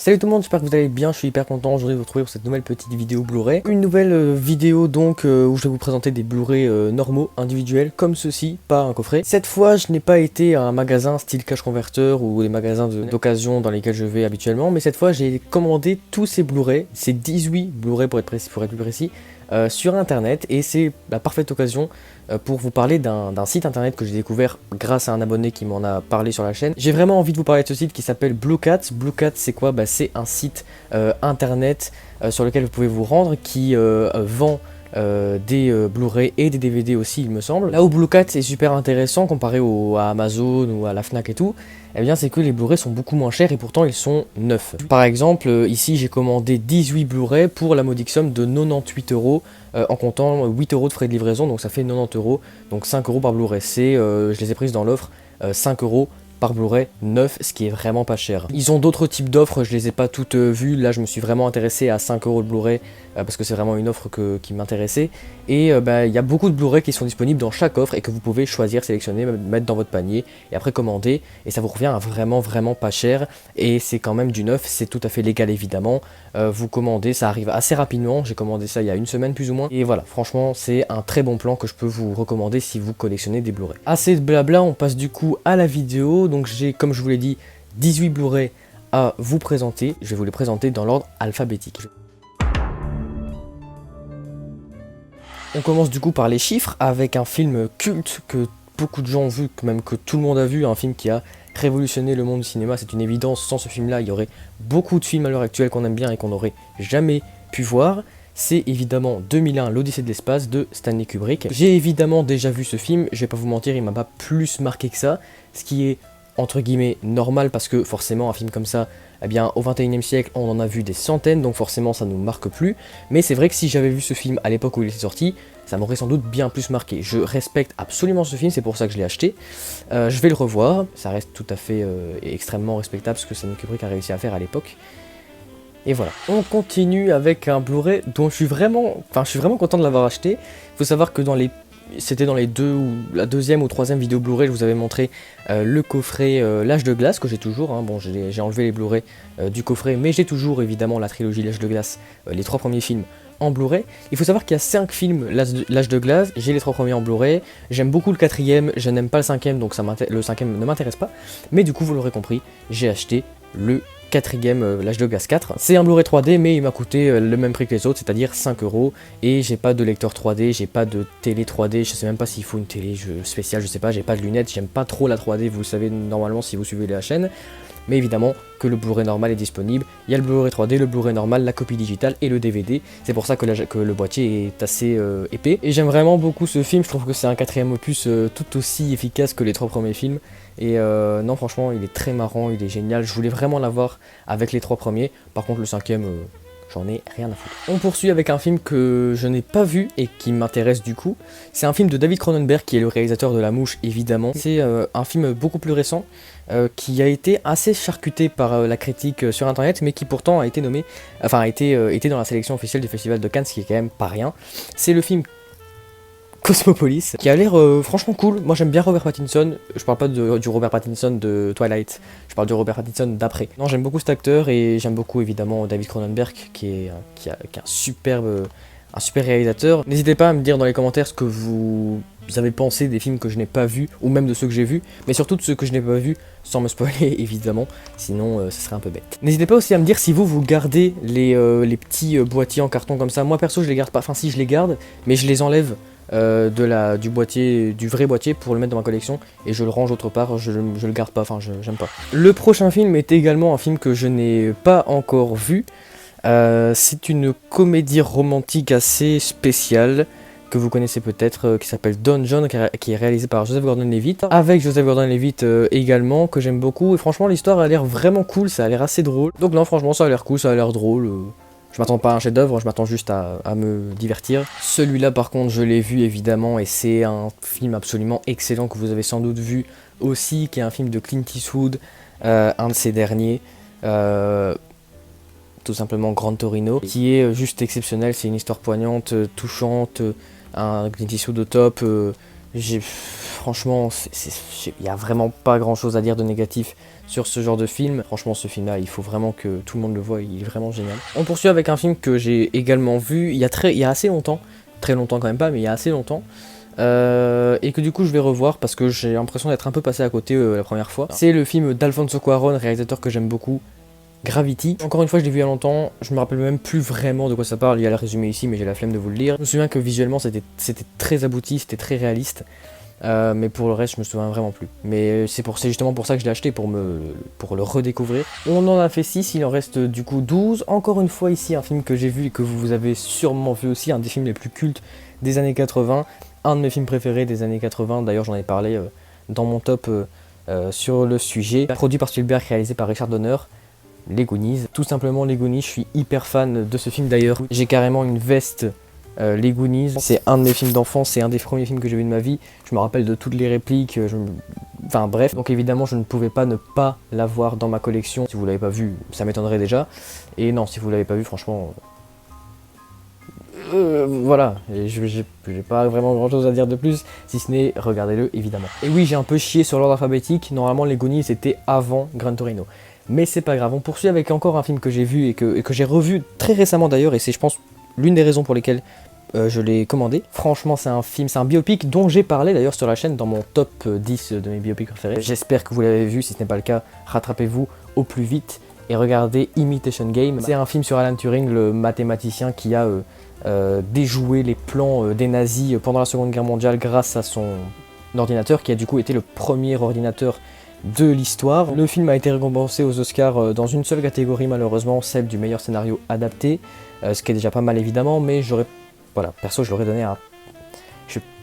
Salut tout le monde, j'espère que vous allez bien, je suis hyper content aujourd'hui de vous retrouver pour cette nouvelle petite vidéo Blu-ray. Une nouvelle vidéo donc où je vais vous présenter des Blu-ray normaux, individuels, comme ceci, pas un coffret. Cette fois, je n'ai pas été à un magasin style Cash Converter ou les magasins d'occasion dans lesquels je vais habituellement, mais cette fois j'ai commandé tous ces Blu-ray, ces 18 Blu-ray pour être plus précis, sur internet, et c'est la parfaite occasion pour vous parler d'un site internet que j'ai découvert grâce à un abonné qui m'en a parlé sur la chaîne. J'ai vraiment envie de vous parler de ce site qui s'appelle Bluecats. Bluecats, c'est quoi? C'est un site internet sur lequel vous pouvez vous rendre qui vend des Blu-ray et des DVD aussi, il me semble. Là où Bluecats est super intéressant comparé à Amazon ou à la Fnac et tout, eh bien c'est que les Blu-ray sont beaucoup moins chers et pourtant ils sont neufs. Par exemple, ici j'ai commandé 18 Blu-ray pour la modique somme de 98 € en comptant 8 € de frais de livraison, donc ça fait 90 €, donc 5 € par Blu-ray. Je les ai prises dans l'offre 5 € par Blu-ray neuf, ce qui est vraiment pas cher. Ils ont d'autres types d'offres, je les ai pas toutes vues, là je me suis vraiment intéressé à 5 € de Blu-ray parce que c'est vraiment une offre qui m'intéressait. Et il y a beaucoup de Blu-ray qui sont disponibles dans chaque offre et que vous pouvez choisir, sélectionner, mettre dans votre panier et après commander, et ça vous revient à vraiment pas cher, et c'est quand même du neuf, c'est tout à fait légal évidemment. Vous commandez, ça arrive assez rapidement, j'ai commandé ça il y a une semaine plus ou moins, et voilà, franchement c'est un très bon plan que je peux vous recommander si vous collectionnez des Blu-ray. Assez de blabla, on passe du coup à la vidéo. Donc j'ai, comme je vous l'ai dit, 18 Blu-ray à vous présenter, je vais vous les présenter dans l'ordre alphabétique. On commence du coup par les chiffres avec un film culte que beaucoup de gens ont vu, même que tout le monde a vu, un film qui a révolutionné le monde du cinéma, c'est une évidence. Sans ce film-là, il y aurait beaucoup de films à l'heure actuelle qu'on aime bien et qu'on n'aurait jamais pu voir. C'est évidemment 2001, l'Odyssée de l'espace de Stanley Kubrick. J'ai évidemment déjà vu ce film, je vais pas vous mentir, il m'a pas plus marqué que ça, ce qui est entre guillemets normal parce que forcément un film comme ça, eh bien au 21e siècle on en a vu des centaines, donc forcément ça nous marque plus. Mais c'est vrai que si j'avais vu ce film à l'époque où il était sorti, ça m'aurait sans doute bien plus marqué. Je respecte absolument ce film, c'est pour ça que je l'ai acheté. Je vais le revoir, ça reste tout à fait extrêmement respectable ce que Stanley Kubrick a réussi à faire à l'époque. Et voilà, on continue avec un Blu-ray dont je suis vraiment content de l'avoir acheté. Il faut savoir que c'était dans la deuxième ou troisième vidéo Blu-ray, je vous avais montré le coffret L'Âge de glace que j'ai toujours. Bon, j'ai enlevé les Blu-ray du coffret, mais j'ai toujours évidemment la trilogie L'Âge de glace, les 3 premiers films en Blu-ray. Il faut savoir qu'il y a 5 films L'Âge de glace, j'ai les 3 premiers en Blu-ray, j'aime beaucoup le 4ème, je n'aime pas le 5ème, donc le 5ème ne m'intéresse pas, mais du coup vous l'aurez compris, j'ai acheté le 4ème L'Âge de glace 4. C'est un Blu-ray 3D, mais il m'a coûté le même prix que les autres, c'est-à-dire 5 €, et j'ai pas de lecteur 3D, j'ai pas de télé 3D, je sais même pas s'il faut une télé spéciale, je sais pas, j'ai pas de lunettes, j'aime pas trop la 3D, vous le savez normalement si vous suivez la chaîne. Mais évidemment que le Blu-ray normal est disponible, il y a le Blu-ray 3D, le Blu-ray normal, la copie digitale et le DVD, c'est pour ça que le boîtier est assez épais. Et j'aime vraiment beaucoup ce film, je trouve que c'est un 4ème opus tout aussi efficace que les 3 premiers films. Et non, franchement il est très marrant, il est génial, je voulais vraiment l'avoir avec les 3 premiers, par contre le 5ème... j'en ai rien à foutre. On poursuit avec un film que je n'ai pas vu et qui m'intéresse du coup. C'est un film de David Cronenberg qui est le réalisateur de La Mouche évidemment. C'est un film beaucoup plus récent qui a été assez charcuté par la critique sur internet, mais qui pourtant a été nommé, enfin été dans la sélection officielle du Festival de Cannes, ce qui est quand même pas rien. C'est le film Cosmopolis, qui a l'air franchement cool. Moi j'aime bien Robert Pattinson, je parle pas du Robert Pattinson de Twilight, je parle du Robert Pattinson d'après. Non, j'aime beaucoup cet acteur et j'aime beaucoup évidemment David Cronenberg qui est un super réalisateur. N'hésitez pas à me dire dans les commentaires ce que vous avez pensé des films que je n'ai pas vus, ou même de ceux que j'ai vus, mais surtout de ceux que je n'ai pas vus, sans me spoiler évidemment, sinon ce serait un peu bête. N'hésitez pas aussi à me dire si vous gardez les petits boîtiers en carton comme ça. Moi perso je les garde pas, enfin si je les garde, mais je les enlève du vrai boîtier pour le mettre dans ma collection et je le range autre part, je le garde pas, enfin j'aime pas. Le prochain film est également un film que je n'ai pas encore vu. C'est une comédie romantique assez spéciale que vous connaissez peut-être, qui s'appelle Don John, qui est réalisé par Joseph Gordon-Levitt, avec Joseph Gordon-Levitt également, que j'aime beaucoup, et franchement l'histoire a l'air vraiment cool, ça a l'air assez drôle. Donc non, franchement ça a l'air cool, ça a l'air drôle. Je m'attends pas à un chef-d'œuvre, je m'attends juste à me divertir. Celui-là par contre je l'ai vu évidemment, et c'est un film absolument excellent que vous avez sans doute vu aussi, qui est un film de Clint Eastwood, un de ses derniers. Tout simplement Gran Torino, qui est juste exceptionnel. C'est une histoire poignante, touchante, un Clint Eastwood au top. franchement, il y a vraiment pas grand chose à dire de négatif sur ce genre de film. Franchement, ce film là, il faut vraiment que tout le monde le voie, il est vraiment génial. On poursuit avec un film que j'ai également vu il y a assez longtemps, très longtemps quand même pas, mais il y a assez longtemps. Et que du coup je vais revoir parce que j'ai l'impression d'être un peu passé à côté la première fois. C'est le film d'Alfonso Cuarón, réalisateur que j'aime beaucoup, Gravity. Encore une fois, je l'ai vu il y a longtemps, je me rappelle même plus vraiment de quoi ça parle, il y a le résumé ici mais j'ai la flemme de vous le lire. Je me souviens que visuellement c'était très abouti, c'était très réaliste, mais pour le reste je me souviens vraiment plus. Mais c'est justement pour ça que je l'ai acheté, pour le redécouvrir. On en a fait 6, il en reste du coup 12. Encore une fois ici un film que j'ai vu et que vous avez sûrement vu aussi, un des films les plus cultes des années 80. Un de mes films préférés des années 80, d'ailleurs j'en ai parlé dans mon top sur le sujet. Produit par Spielberg, réalisé par Richard Donner, Les Goonies. Tout simplement Les Goonies, je suis hyper fan de ce film d'ailleurs. J'ai carrément une veste Les Goonies. C'est un de mes films d'enfance, c'est un des premiers films que j'ai vu de ma vie. Je me rappelle de toutes les répliques, enfin bref. Donc évidemment je ne pouvais pas ne pas l'avoir dans ma collection. Si vous l'avez pas vu, ça m'étonnerait déjà. Et non, si vous l'avez pas vu, franchement... voilà, j'ai pas vraiment grand chose à dire de plus, si ce n'est regardez-le évidemment. Et oui, j'ai un peu chié sur l'ordre alphabétique, normalement les Goonies c'était avant Gran Torino. Mais c'est pas grave, on poursuit avec encore un film que j'ai vu et que j'ai revu très récemment d'ailleurs, et c'est je pense l'une des raisons pour lesquelles je l'ai commandé. Franchement c'est un biopic dont j'ai parlé d'ailleurs sur la chaîne dans mon top 10 de mes biopics préférés. J'espère que vous l'avez vu, si ce n'est pas le cas, rattrapez-vous au plus vite et regardez Imitation Game. C'est un film sur Alan Turing, le mathématicien qui a déjoué les plans des nazis pendant la Seconde Guerre mondiale grâce à son ordinateur, qui a du coup été le premier ordinateur de l'histoire. Le film a été récompensé aux Oscars dans une seule catégorie malheureusement, celle du meilleur scénario adapté, ce qui est déjà pas mal évidemment, mais voilà, perso je l'aurais donné à...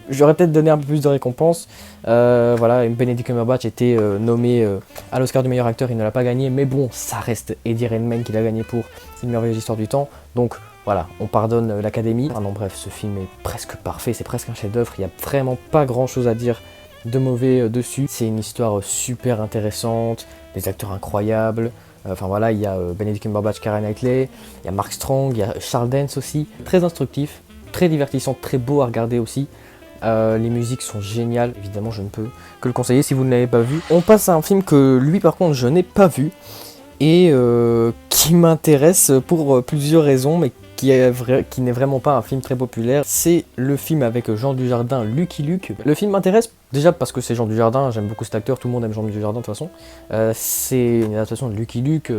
J'aurais peut-être donné un peu plus de récompenses. Voilà, Benedict Cumberbatch était nommé à l'Oscar du meilleur acteur, il ne l'a pas gagné, mais bon, ça reste Eddie Redmayne qui l'a gagné pour Une merveilleuse histoire du temps, donc voilà, on pardonne l'Académie. Ah non, bref, ce film est presque parfait, c'est presque un chef-d'œuvre, il n'y a vraiment pas grand-chose à dire de mauvais dessus. C'est une histoire super intéressante, des acteurs incroyables. Enfin voilà, il y a Benedict Cumberbatch, Keira Knightley, il y a Mark Strong, il y a Charles Dance aussi. Très instructif, très divertissant, très beau à regarder aussi. Les musiques sont géniales, évidemment je ne peux que le conseiller si vous ne l'avez pas vu. On passe à un film que lui par contre je n'ai pas vu et qui m'intéresse pour plusieurs raisons, mais qui n'est vraiment pas un film très populaire. C'est le film avec Jean Dujardin, Lucky Luke. Le film m'intéresse déjà parce que c'est Jean Dujardin, j'aime beaucoup cet acteur, tout le monde aime Jean Dujardin de toute façon. C'est une adaptation de Lucky Luke.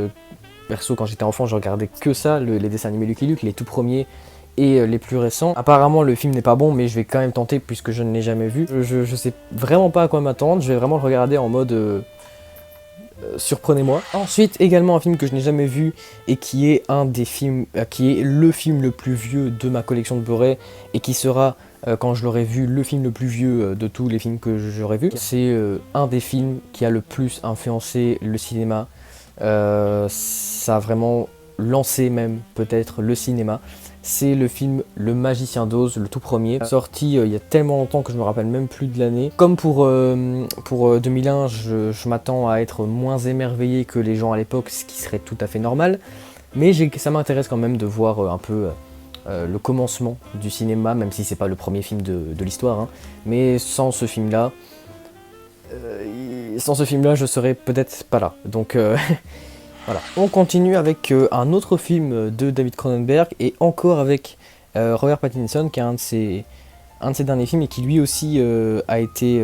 Perso quand j'étais enfant je regardais que ça, les dessins animés Lucky Luke, les tout premiers et les plus récents. Apparemment le film n'est pas bon, mais je vais quand même tenter puisque je ne l'ai jamais vu. Je sais vraiment pas à quoi m'attendre, je vais vraiment le regarder en mode surprenez-moi. Ensuite également un film que je n'ai jamais vu et qui est un des films, qui est le film le plus vieux de ma collection de Blu-ray et qui sera quand je l'aurai vu le film le plus vieux de tous les films que j'aurais vu. C'est un des films qui a le plus influencé le cinéma. Ça a vraiment lancé même peut-être le cinéma. C'est le film Le Magicien d'Oz, le tout premier, sorti il y a tellement longtemps que je me rappelle même plus de l'année. Comme pour 2001, je m'attends à être moins émerveillé que les gens à l'époque, ce qui serait tout à fait normal. Mais ça m'intéresse quand même de voir un peu le commencement du cinéma, même si c'est pas le premier film de l'histoire. Hein. Mais sans ce film-là, je serais peut-être pas là. Donc voilà. On continue avec un autre film de David Cronenberg et encore avec Robert Pattinson qui est un de ses derniers films et qui lui aussi a été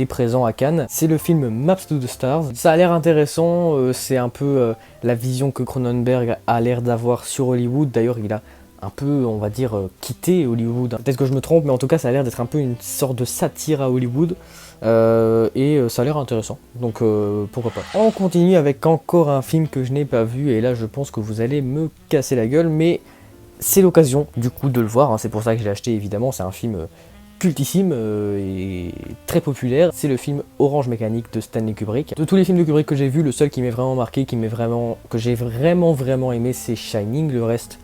présent à Cannes. C'est le film Maps to the Stars. Ça a l'air intéressant, c'est un peu la vision que Cronenberg a l'air d'avoir sur Hollywood. D'ailleurs il a un peu, on va dire, quitté Hollywood. Peut-être que je me trompe, mais en tout cas ça a l'air d'être un peu une sorte de satire à Hollywood. Et ça a l'air intéressant, donc pourquoi pas. On continue avec encore un film que je n'ai pas vu, et là je pense que vous allez me casser la gueule, mais c'est l'occasion du coup de le voir, hein. C'est pour ça que je l'ai acheté évidemment, c'est un film cultissime et très populaire. C'est le film Orange Mécanique de Stanley Kubrick. De tous les films de Kubrick que j'ai vus, le seul qui m'est vraiment marqué, que j'ai vraiment aimé, c'est Shining, le reste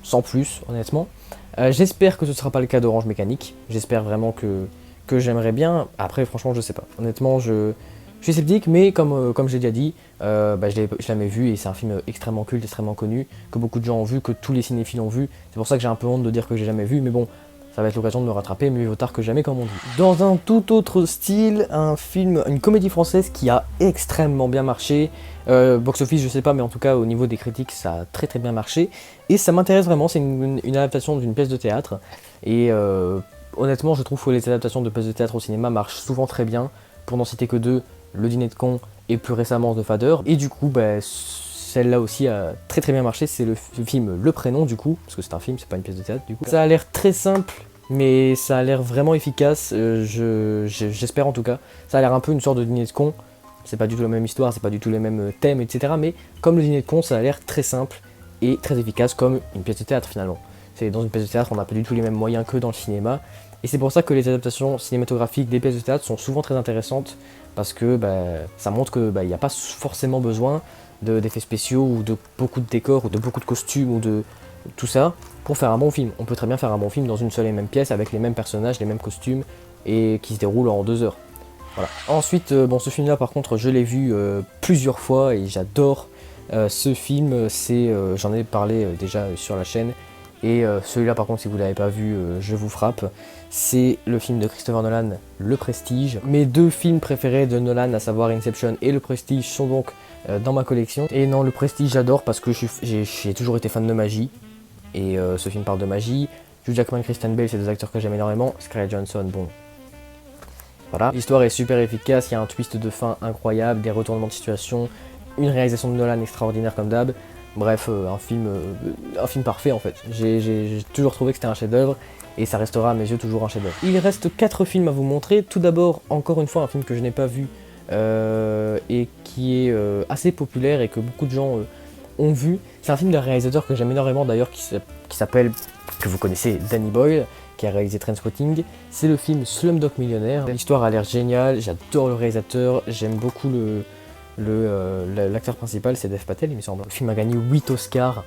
sans plus honnêtement. J'espère que ce ne sera pas le cas d'Orange Mécanique, j'espère vraiment que j'aimerais bien. Après franchement je sais pas, honnêtement je suis sceptique, mais comme j'ai déjà dit, je l'ai jamais vu et c'est un film extrêmement culte, extrêmement connu, que beaucoup de gens ont vu, que tous les cinéphiles ont vu. C'est pour ça que j'ai un peu honte de dire que j'ai jamais vu, mais bon, ça va être l'occasion de me rattraper, mieux vaut tard que jamais comme on dit. Dans un tout autre style, un film, une comédie française qui a extrêmement bien marché. Box-office je sais pas, mais en tout cas au niveau des critiques ça a très bien marché. Et ça m'intéresse vraiment, c'est une adaptation d'une pièce de théâtre. Et honnêtement je trouve que les adaptations de pièces de théâtre au cinéma marchent souvent très bien. Pour n'en citer que deux, Le Dîner de Cons et plus récemment The Father. Et du coup, celle-là aussi a très bien marché, c'est le film Le Prénom du coup, parce que c'est un film, c'est pas une pièce de théâtre du coup. Ça a l'air très simple, mais ça a l'air vraiment efficace, j'espère en tout cas. Ça a l'air un peu une sorte de Dîner de Cons, c'est pas du tout la même histoire, c'est pas du tout les mêmes thèmes, etc. Mais comme le Dîner de Cons, ça a l'air très simple et très efficace comme une pièce de théâtre finalement. C'est dans une pièce de théâtre, on n'a pas du tout les mêmes moyens que dans le cinéma. Et c'est pour ça que les adaptations cinématographiques des pièces de théâtre sont souvent très intéressantes, parce que ça montre qu'il n'y a pas forcément besoin d'effets spéciaux ou de beaucoup de décors ou de beaucoup de costumes ou de tout ça pour faire un bon film. On peut très bien faire un bon film dans une seule et même pièce avec les mêmes personnages, les mêmes costumes et qui se déroule en 2 heures. Voilà. Ensuite, ce film-là par contre je l'ai vu plusieurs fois et j'adore ce film. J'en ai parlé déjà sur la chaîne. Et celui-là par contre si vous ne l'avez pas vu, je vous frappe. C'est le film de Christopher Nolan, Le Prestige. Mes 2 films préférés de Nolan, à savoir Inception et Le Prestige, sont donc dans ma collection. Et non, Le Prestige j'adore parce que j'ai toujours été fan de magie. Et ce film parle de magie. Hugh Jackman, Christian Bale, c'est 2 acteurs que j'aime énormément. Scarlett Johansson, bon. Voilà. L'histoire est super efficace, il y a un twist de fin incroyable, des retournements de situation, une réalisation de Nolan extraordinaire comme d'hab. Bref, un film parfait en fait. J'ai toujours trouvé que c'était un chef-d'œuvre et ça restera à mes yeux toujours un chef-d'œuvre. Il reste 4 films à vous montrer. Tout d'abord, encore une fois, un film que je n'ai pas vu et qui est assez populaire et que beaucoup de gens ont vu. C'est un film d'un réalisateur que j'aime énormément d'ailleurs qui s'appelle, que vous connaissez, Danny Boyle, qui a réalisé Trainspotting. C'est le film Slumdog Millionnaire. L'histoire a l'air géniale, j'adore le réalisateur, j'aime beaucoup l'acteur principal, c'est Dev Patel il me semble. Le film a gagné 8 Oscars,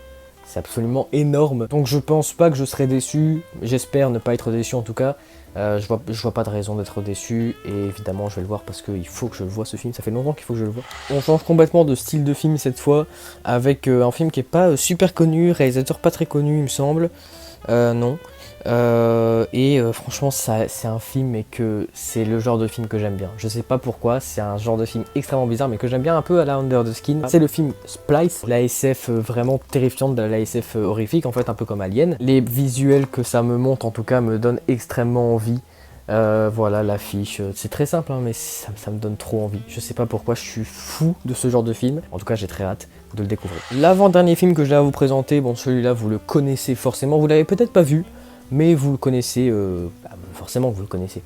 c'est absolument énorme. Donc je pense pas que je serai déçu, j'espère ne pas être déçu en tout cas. Je vois pas de raison d'être déçu et évidemment je vais le voir parce qu'il faut que je le vois ce film, ça fait longtemps qu'il faut que je le vois. On change complètement de style de film cette fois avec un film qui est pas super connu, réalisateur pas très connu il me semble. Non. Franchement c'est un film et que c'est le genre de film que j'aime bien. Je sais pas pourquoi, c'est un genre de film extrêmement bizarre mais que j'aime bien un peu à la Under the Skin. C'est le film Splice, la SF vraiment terrifiante, de la SF horrifique en fait, un peu comme Alien. Les visuels que ça me montre en tout cas me donnent extrêmement envie. Voilà l'affiche, c'est très simple hein, mais ça me donne trop envie. Je sais pas pourquoi, je suis fou de ce genre de film. En tout cas j'ai très hâte de le découvrir. L'avant-dernier film que j'ai à vous présenter, bon celui-là vous le connaissez forcément, vous l'avez peut-être pas vu, mais vous le connaissez, forcément vous le connaissez.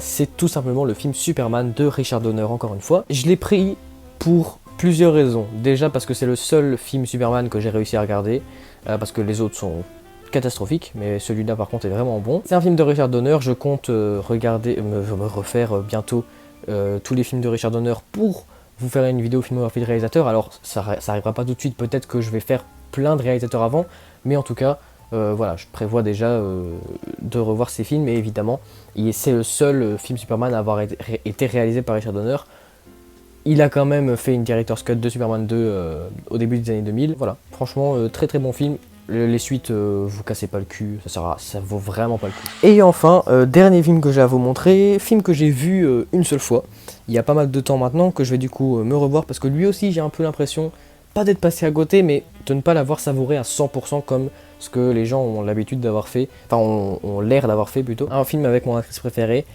C'est tout simplement le film Superman de Richard Donner, encore une fois. Je l'ai pris pour plusieurs raisons. Déjà parce que c'est le seul film Superman que j'ai réussi à regarder, parce que les autres sont catastrophiques, mais celui-là par contre est vraiment bon. C'est un film de Richard Donner, je compte me refaire bientôt tous les films de Richard Donner pour vous faire une vidéo filmographie de réalisateur. Alors ça arrivera pas tout de suite, peut-être que je vais faire plein de réalisateurs avant, mais en tout cas voilà, je prévois déjà de revoir ces films et évidemment c'est le seul film Superman à avoir été réalisé par Richard Donner. Il a quand même fait une director's cut de Superman 2 au début des années 2000. Voilà, franchement très bon film. Les suites, vous cassez pas le cul, ça vaut vraiment pas le coup. Et enfin, dernier film que j'ai à vous montrer, film que j'ai vu une seule fois, il y a pas mal de temps maintenant, que je vais du coup me revoir parce que lui aussi j'ai un peu l'impression, pas d'être passé à côté, mais de ne pas l'avoir savouré à 100% comme ce que les gens ont l'habitude d'avoir fait, enfin ont l'air d'avoir fait plutôt. Un film avec mon actrice préférée,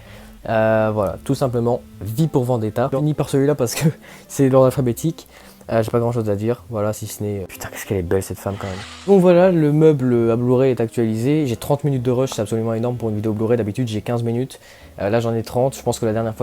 voilà, tout simplement, V pour Vendetta. Je finis par celui-là parce que c'est l'ordre alphabétique. J'ai pas grand chose à dire, voilà, si ce n'est... Putain, qu'est-ce qu'elle est belle cette femme quand même. Donc voilà, le meuble à Blu-ray est actualisé. J'ai 30 minutes de rush, c'est absolument énorme pour une vidéo Blu-ray. D'habitude j'ai 15 minutes, là j'en ai 30. Je pense que la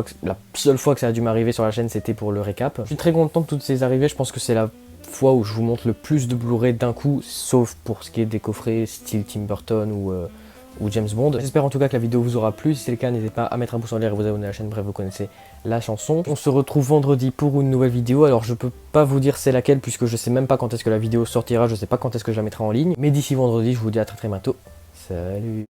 seule fois que ça a dû m'arriver sur la chaîne, c'était pour le récap. Je suis très content de toutes ces arrivées, je pense que c'est la fois où je vous montre le plus de Blu-ray d'un coup, sauf pour ce qui est des coffrets style Tim Burton ou James Bond. J'espère en tout cas que la vidéo vous aura plu. Si c'est le cas, n'hésitez pas à mettre un pouce en l'air et vous abonner à la chaîne. Bref, vous connaissez la chanson. On se retrouve vendredi pour une nouvelle vidéo. Alors je peux pas vous dire c'est laquelle puisque je sais même pas quand est-ce que la vidéo sortira. Je sais pas quand est-ce que je la mettrai en ligne. Mais d'ici vendredi, je vous dis à très bientôt. Salut!